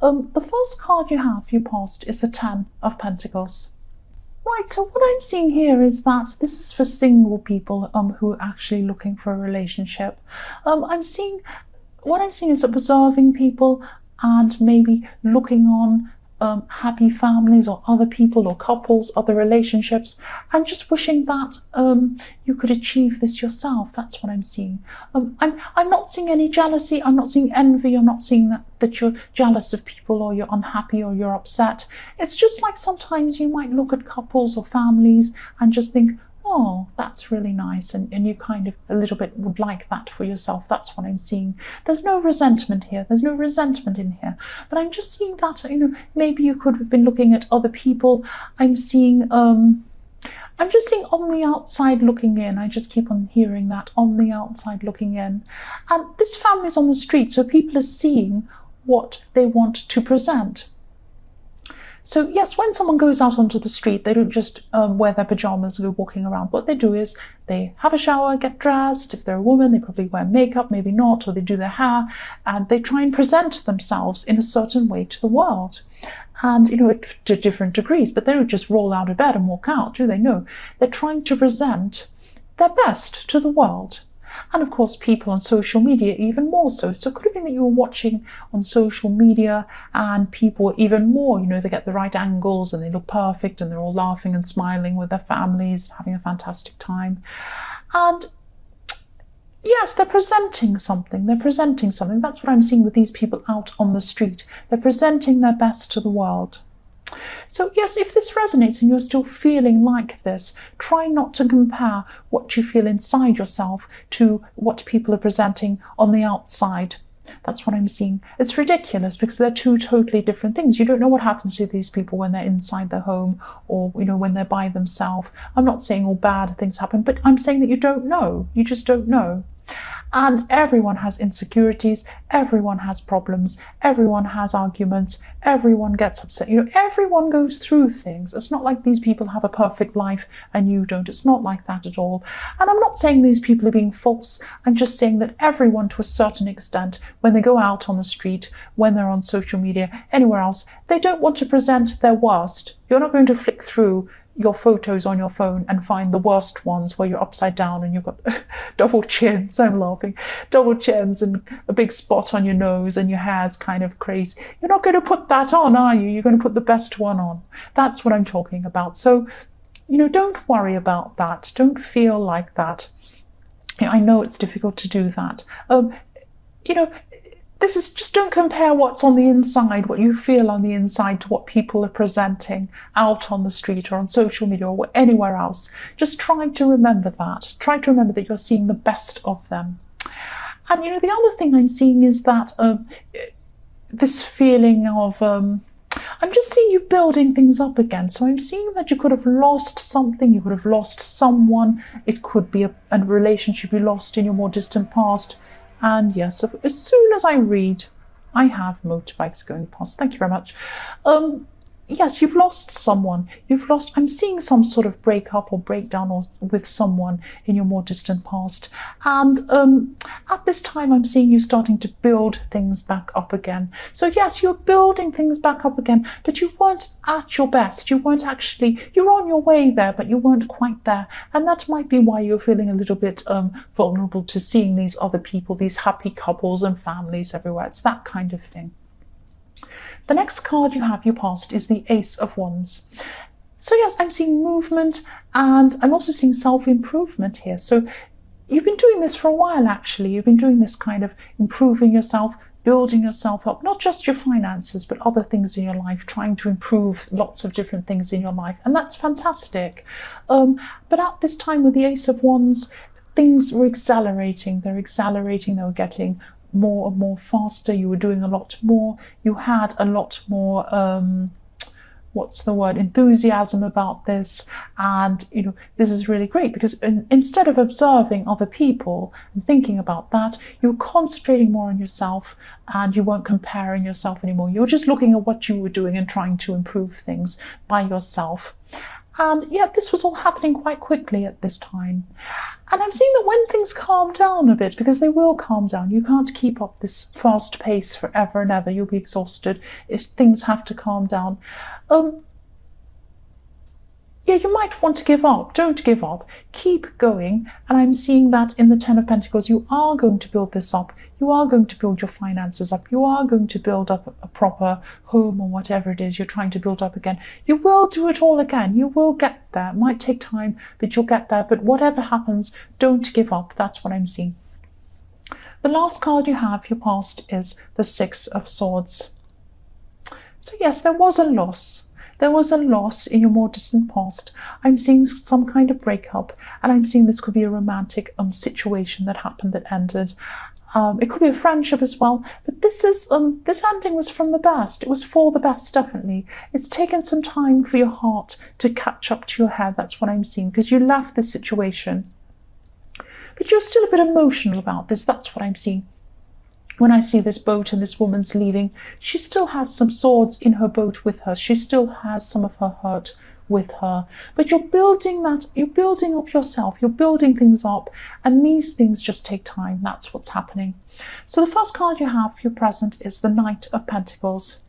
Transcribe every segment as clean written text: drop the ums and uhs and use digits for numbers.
The first card you have, you passed, is the Ten of Pentacles. Right, so what I'm seeing here is that this is for single people who are actually looking for a relationship. What I'm seeing is observing people and maybe looking on happy families or other people or couples, other relationships, and just wishing that you could achieve this yourself. That's what I'm seeing. I'm not seeing any jealousy. I'm not seeing envy. I'm not seeing that you're jealous of people or you're unhappy or you're upset. It's just like sometimes you might look at couples or families and just think, oh, that's really nice, and you kind of a little bit would like that for yourself. That's what I'm seeing. There's no resentment here. There's no resentment in here. But I'm just seeing that, maybe you could have been looking at other people. I'm just seeing on the outside looking in. I just keep on hearing that, on the outside looking in. And this family's on the street, so people are seeing what they want to present. So yes, when someone goes out onto the street, they don't just wear their pajamas and go walking around. What they do is they have a shower, get dressed. If they're a woman, they probably wear makeup, maybe not, or they do their hair, and they try and present themselves in a certain way to the world. And, to different degrees, but they don't just roll out of bed and walk out, do they? No, they're trying to present their best to the world. And of course, people on social media even more so. So it could have been that you were watching on social media and people even more, they get the right angles and they look perfect and they're all laughing and smiling with their families, having a fantastic time. And yes, they're presenting something. That's what I'm seeing with these people out on the street. They're presenting their best to the world. So yes, if this resonates and you're still feeling like this, try not to compare what you feel inside yourself to what people are presenting on the outside. That's what I'm seeing. It's ridiculous because they're two totally different things. You don't know what happens to these people when they're inside their home or, when they're by themselves. I'm not saying all bad things happen, but I'm saying that you don't know. You just don't know. And everyone has insecurities, everyone has problems, everyone has arguments, everyone gets upset. Everyone goes through things. It's not like these people have a perfect life and you don't. It's not like that at all. And I'm not saying these people are being false. I'm just saying that everyone, to a certain extent, when they go out on the street, when they're on social media, anywhere else, they don't want to present their worst. You're not going to flick through your photos on your phone and find the worst ones where you're upside down and you've got double chins. I'm laughing. Double chins and a big spot on your nose and your hair's kind of crazy. You're not going to put that on, are you? You're going to put the best one on. That's what I'm talking about. So, don't worry about that. Don't feel like that. I know it's difficult to do that. This is just, don't compare what's on the inside, what you feel on the inside, to what people are presenting out on the street or on social media or anywhere else. Just try to remember that. Try to remember that you're seeing the best of them. And, the other thing I'm seeing is that this feeling of, I'm just seeing you building things up again. So I'm seeing that you could have lost something, you could have lost someone. It could be a relationship you lost in your more distant past. And yes, as soon as I read, I have motorbikes going past. Thank you very much. Yes, you've lost someone. I'm seeing some sort of breakup or breakdown with someone in your more distant past. And at this time, I'm seeing you starting to build things back up again. So yes, you're building things back up again, but you weren't at your best. You're on your way there, but you weren't quite there. And that might be why you're feeling a little bit vulnerable to seeing these other people, these happy couples and families everywhere. It's that kind of thing. The next card you passed is the Ace of Wands. So yes, I'm seeing movement and I'm also seeing self-improvement here. So you've been doing this for a while, actually. You've been doing this kind of improving yourself, building yourself up, not just your finances, but other things in your life, trying to improve lots of different things in your life. And that's fantastic. But at this time with the Ace of Wands, things were accelerating. They were getting more and more faster. You were doing a lot more. You had a lot more enthusiasm about this. And this is really great because instead of observing other people and thinking about that, you were concentrating more on yourself and you weren't comparing yourself anymore. You were just looking at what you were doing and trying to improve things by yourself. And yet this was all happening quite quickly at this time. And I'm seeing that when things calm down a bit, because they will calm down, you can't keep up this fast pace forever and ever. You'll be exhausted if things have to calm down. Yeah, you might want to give up. Don't give up. Keep going. And I'm seeing that in the Ten of Pentacles, you are going to build this up. You are going to build your finances up. You are going to build up a proper home or whatever it is you're trying to build up again. You will do it all again. You will get there. It might take time, but you'll get there. But whatever happens, don't give up. That's what I'm seeing. The last card you have, your past, is the Six of Swords. So yes, there was a loss. There was a loss in your more distant past. I'm seeing some kind of breakup, and I'm seeing this could be a romantic situation that happened that ended. It could be a friendship as well, but this ending was from the best. It was for the best, definitely. It's taken some time for your heart to catch up to your head. That's what I'm seeing, because you left this situation. But you're still a bit emotional about this. That's what I'm seeing. When I see this boat and this woman's leaving, she still has some swords in her boat with her. She still has some of her hurt with her. But you're building that, you're building up yourself, you're building things up, and these things just take time. That's what's happening. So the first card you have for your present is the Knight of Pentacles.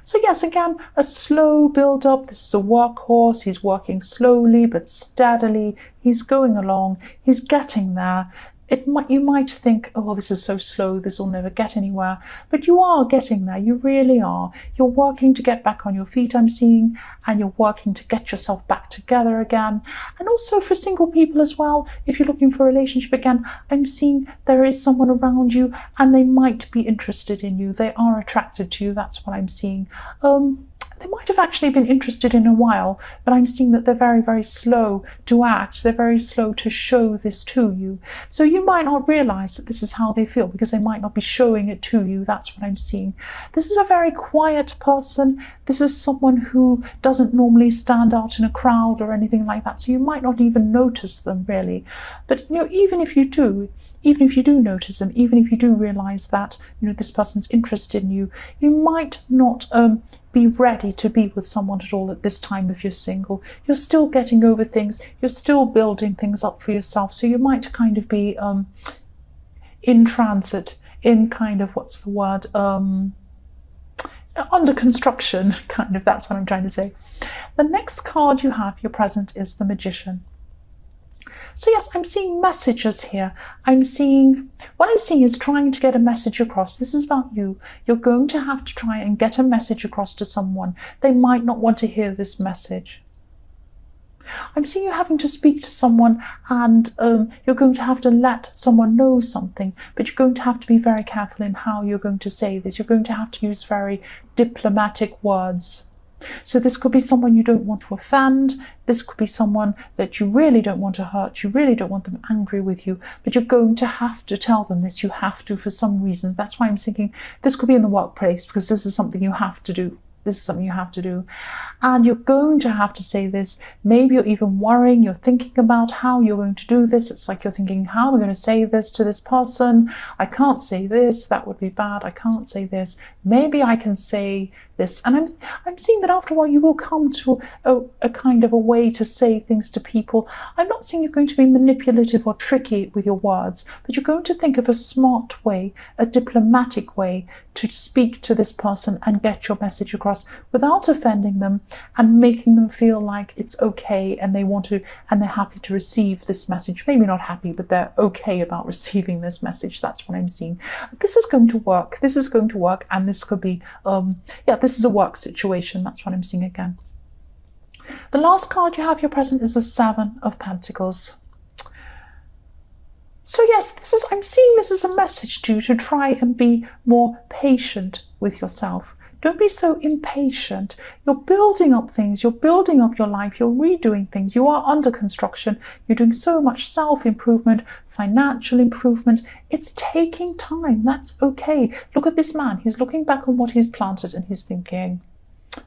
So yes, again, a slow build up. This is a workhorse. He's working slowly but steadily. He's going along. He's getting there. You might think, oh, this is so slow, this will never get anywhere. But you are getting there, you really are. You're working to get back on your feet, I'm seeing, and you're working to get yourself back together again. And also for single people as well, if you're looking for a relationship again, I'm seeing there is someone around you and they might be interested in you. They are attracted to you, that's what I'm seeing. They might have actually been interested in a while, but I'm seeing that they're very, very slow to act. They're very slow to show this to you. So you might not realize that this is how they feel because they might not be showing it to you. That's what I'm seeing. This is a very quiet person. This is someone who doesn't normally stand out in a crowd or anything like that. So you might not even notice them really. But even if you do notice them, even if you do realize that this person's interested in you, you might not be ready to be with someone at all at this time if you're single. You're still getting over things. You're still building things up for yourself. So you might kind of be in transit, in kind of, what's the word, under construction, kind of. That's what I'm trying to say. The next card you have, your present, is the Magician. So yes, I'm seeing messages here. What I'm seeing is trying to get a message across. This is about you. You're going to have to try and get a message across to someone. They might not want to hear this message. I'm seeing you having to speak to someone, and you're going to have to let someone know something, but you're going to have to be very careful in how you're going to say this. You're going to have to use very diplomatic words. So this could be someone you don't want to offend. This could be someone that you really don't want to hurt. You really don't want them angry with you, but you're going to have to tell them this. You have to, for some reason. That's why I'm thinking this could be in the workplace, because this is something you have to do. This is something you have to do. And you're going to have to say this. Maybe you're even worrying. You're thinking about how you're going to do this. It's like you're thinking, how am I going to say this to this person? I can't say this. That would be bad. I can't say this. Maybe I can say this. And I'm seeing that after a while you will come to a kind of a way to say things to people. I'm not saying you're going to be manipulative or tricky with your words, but you're going to think of a smart way, a diplomatic way to speak to this person and get your message across without offending them and making them feel like it's okay and they're happy to receive this message. Maybe not happy, but they're okay about receiving this message. That's what I'm seeing. This is going to work. This is going to work, and this could be this is a work situation. That's what I'm seeing again. The last card you have your present is the Seven of Pentacles. So yes, I'm seeing this as a message to you to try and be more patient with yourself. Don't be so impatient. You're building up things. You're building up your life. You're redoing things. You are under construction. You're doing so much self-improvement, financial improvement. It's taking time. That's okay. Look at this man. He's looking back on what he's planted and he's thinking,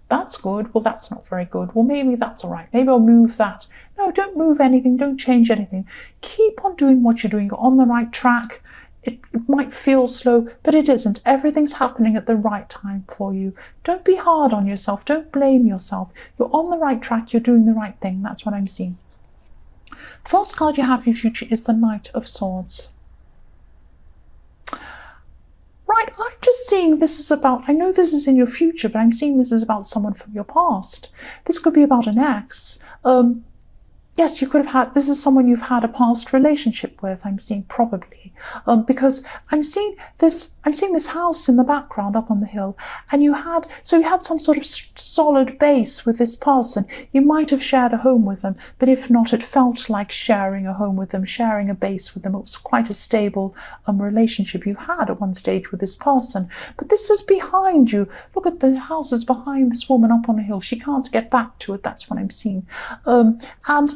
that's good. Well, that's not very good. Well, maybe that's all right. Maybe I'll move that. No, don't move anything. Don't change anything. Keep on doing what you're doing. You're on the right track. it might feel slow, but it isn't. Everything's happening at the right time for you. Don't be hard on yourself. Don't blame yourself. You're on the right track. You're doing the right thing. That's what I'm seeing. The first card you have for your future is the Knight of Swords. Right, I'm just seeing this is about, I know this is in your future, but I'm seeing this is about someone from your past. This could be about an ex. Yes, you could have had, this is someone you've had a past relationship with, I'm seeing probably. Because I'm seeing this house in the background up on the hill, and you had some sort of solid base with this person. You might have shared a home with them, but if not, it felt like sharing a home with them, sharing a base with them. It was quite a stable relationship you had at one stage with this person. But this is behind you. Look at the houses behind this woman up on the hill. She can't get back to it. That's what I'm seeing. And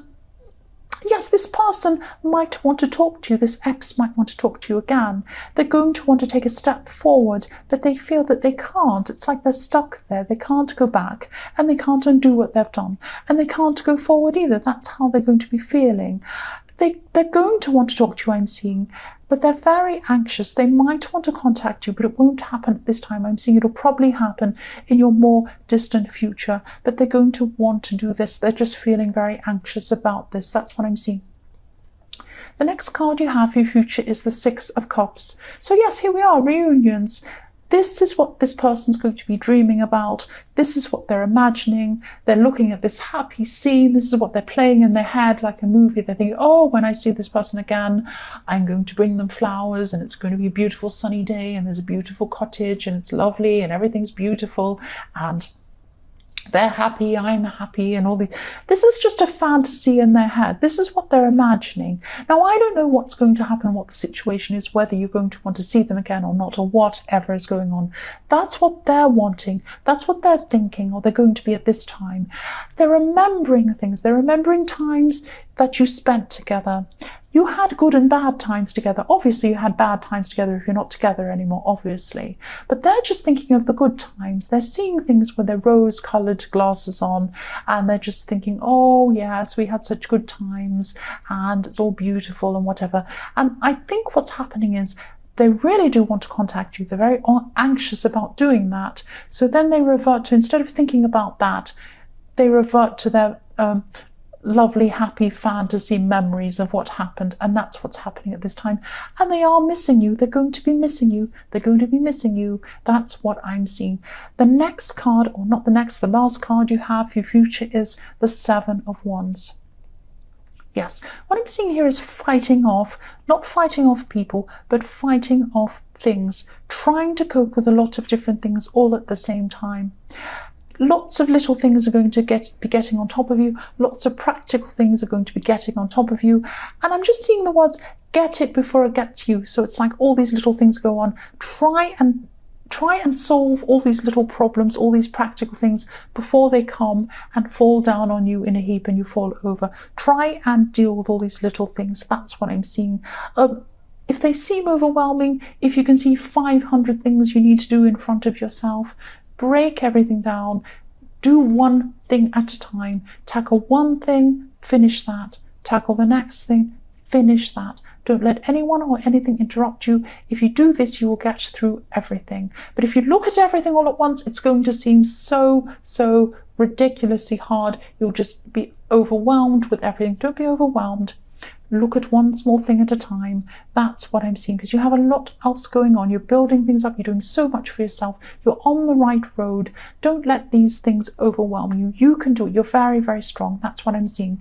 yes, this person might want to talk to you. This ex might want to talk to you again. They're going to want to take a step forward, but they feel that they can't. It's like they're stuck there. They can't go back, and they can't undo what they've done, and they can't go forward either. That's how they're going to be feeling. They're going to want to talk to you, I'm seeing, but they're very anxious. They might want to contact you, but it won't happen at this time. I'm seeing it'll probably happen in your more distant future, but they're going to want to do this. They're just feeling very anxious about this. That's what I'm seeing. The next card you have for your future is the Six of Cups. So yes, here we are, reunions. This is what this person's going to be dreaming about. This is what they're imagining. They're looking at this happy scene. This is what they're playing in their head like a movie. They're thinking, oh, when I see this person again, I'm going to bring them flowers, and it's going to be a beautiful sunny day, and there's a beautiful cottage, and it's lovely, and everything's beautiful, and they're happy, I'm happy, and all these. This is just a fantasy in their head. This is what they're imagining. Now, I don't know what's going to happen, what the situation is, whether you're going to want to see them again or not, or whatever is going on. That's what they're wanting. That's what they're thinking, or they're going to be at this time. They're remembering things. They're remembering times that you spent together. You had good and bad times together. Obviously, you had bad times together if you're not together anymore, obviously. But they're just thinking of the good times. They're seeing things with their rose-coloured glasses on, and they're just thinking, oh, yes, we had such good times, and it's all beautiful and whatever. And I think what's happening is they really do want to contact you. They're very anxious about doing that. So then they revert to, instead of thinking about that, they revert to their lovely, happy fantasy memories of what happened, and that's what's happening at this time. And they are missing you. They're going to be missing you. They're going to be missing you. That's what I'm seeing. The next card, or not the next, the last card you have for your future is the Seven of Wands. Yes, what I'm seeing here is fighting off, not fighting off people, but fighting off things, trying to cope with a lot of different things all at the same time. Lots of little things are going to be getting on top of you. Lots of practical things are going to be getting on top of you. And I'm just seeing the words, get it before it gets you. So it's like all these little things go on. Try and solve all these little problems, all these practical things before they come and fall down on you in a heap and you fall over. Try and deal with all these little things. That's what I'm seeing. If they seem overwhelming, if you can see 500 things you need to do in front of yourself, break everything down, do one thing at a time, tackle one thing, finish that, tackle the next thing, finish that. Don't let anyone or anything interrupt you. If you do this, you will get through everything. But if you look at everything all at once, it's going to seem so ridiculously hard. You'll just be overwhelmed with everything. Don't be overwhelmed. Look at one small thing at a time. That's what I'm seeing, because you have a lot else going on. You're building things up. You're doing so much for yourself. You're on the right road. Don't let these things overwhelm you. You can do it. You're very, very strong. That's what I'm seeing.